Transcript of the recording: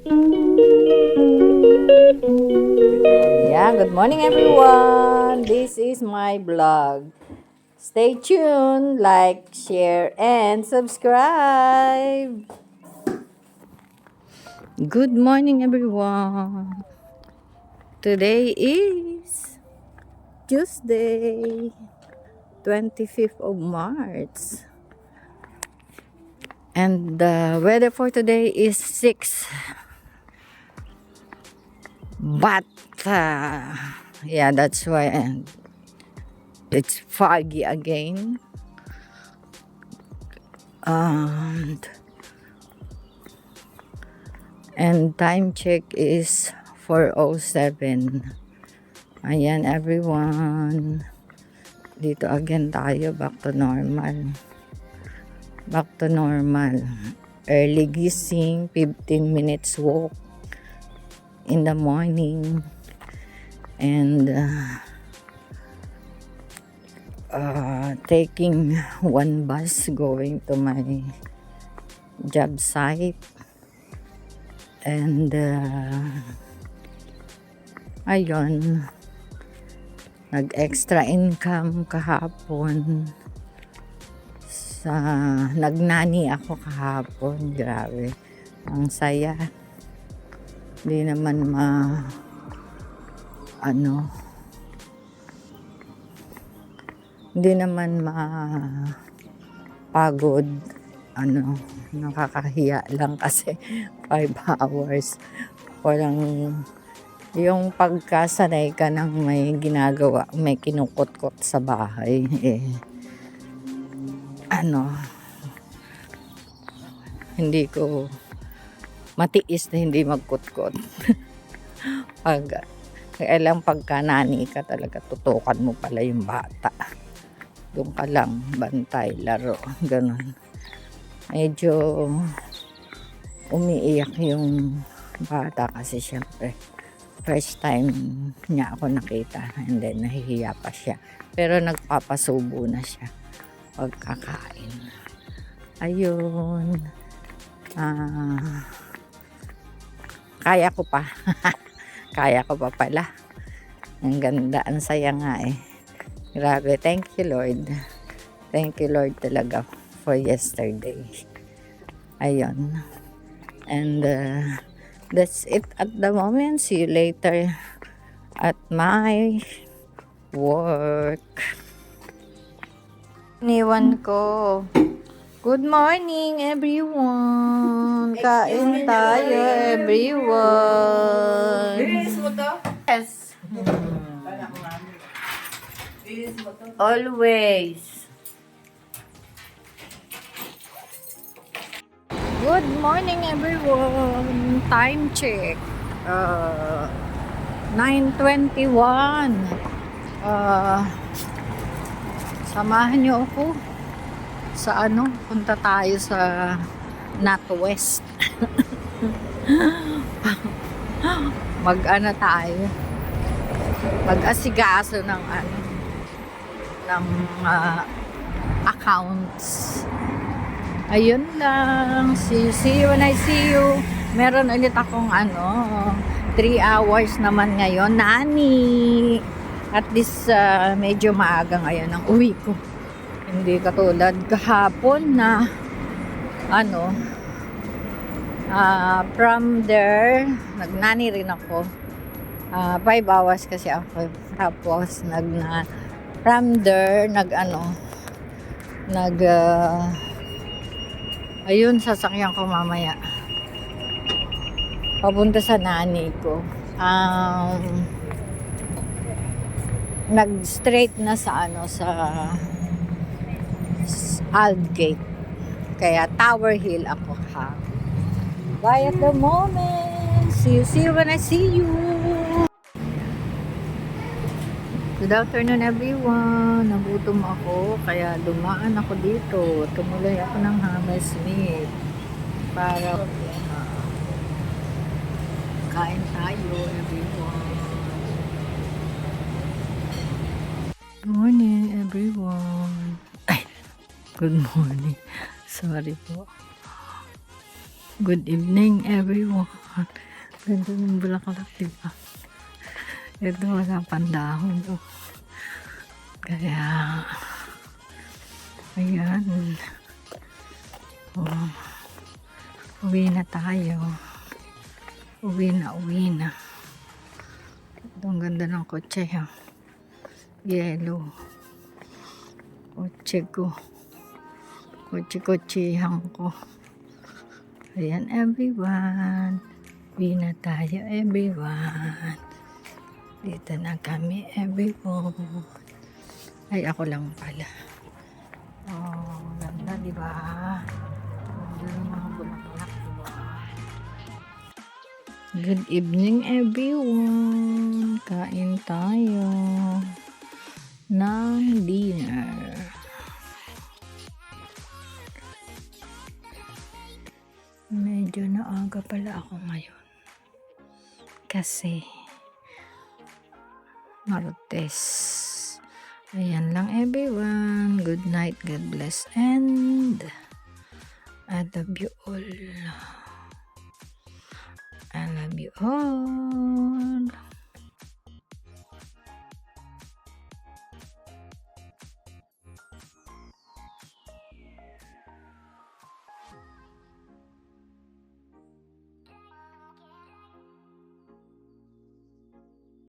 Yeah, good morning everyone. This is my vlog. Stay tuned, like, share, and subscribe. Good morning everyone. Today is Tuesday, 25th of March. And the weather for today is 6. But, yeah, that's why it's foggy again. And time check is 4:07. Ayan everyone. Dito again tayo. Back to normal. Back to normal. Early gising. 15 minutes walk in the morning. And taking one bus going to my job site. And ayun, nag-extra income kahapon. Nagnani ako kahapon. Grabe, ang saya. Hindi naman hindi naman pagod. Nakakahiya lang kasi 5 hours. Walang, yung pagkasanay ka ng may ginagawa, may kinukot-kot sa bahay, hindi ko matiis na hindi magkot-kot. Kailang pagka nani ka talaga, tutukan mo pala yung bata. Doon ka lang, bantay, laro, ganun. Medyo umiiyak yung bata kasi syempre first time niya ako nakita, and then nahihiya pa siya, pero nagpapasubo na siya pagkakain. Ayun, kaya ko pa. Kaya ko pa pala. Ang ganda, ang saya nga eh. Grabe, thank you Lord. Thank you Lord talaga for yesterday. Ayun. And that's it at the moment. See you later at my work. Iniwan ko. Good morning everyone. Kain tayo everyone. Yes. Always. Good morning everyone. Time check. 9:21. Samahan niyo ako sa punta tayo sa Northwest. Tayo. Mag-asigaso ng accounts. Ayun lang. See you when I see you. Meron ulit akong 3 hours naman ngayon. Nani. At least medyo maaga ngayon ang uwi ko. Hindi katulad kahapon na from there, nagnani rin ako. 5 hours kasi ako. Tapos from there, ayun, sasakyan ko mamaya papunta sa nani ko. Nag-straight na sa Aldgate, kaya Tower Hill ako ha. Bye at the moment. See you when I see you. Good afternoon everyone. Nagutom ako kaya dumaan ako dito. Tumuloy ako ng Hammersmith para kain tayo everyone. Good morning everyone. Ay, good morning. Sorry po. Good evening everyone. Ganda ng bulaklak, diba? Ito wala pang dahon. Oh. Kaya, ayan. Oh, uwi na tayo. Uwi na. Ito ang ganda ng kotse. Oh. Yellow. Kotse ko. Kotse-kotsehan ko. Ayan everyone. Uwi na tayo everyone. Dito na kami everyone. Ay ako lang pala. Oh, ganda diba? Ganda ng mga bulaklak diba? Good evening everyone. Kain tayo ng dinner. Medyo naaga pala ako ngayon. Kasi Martes. Ayan lang everyone. Good night. God bless. And I love you all. I love you all.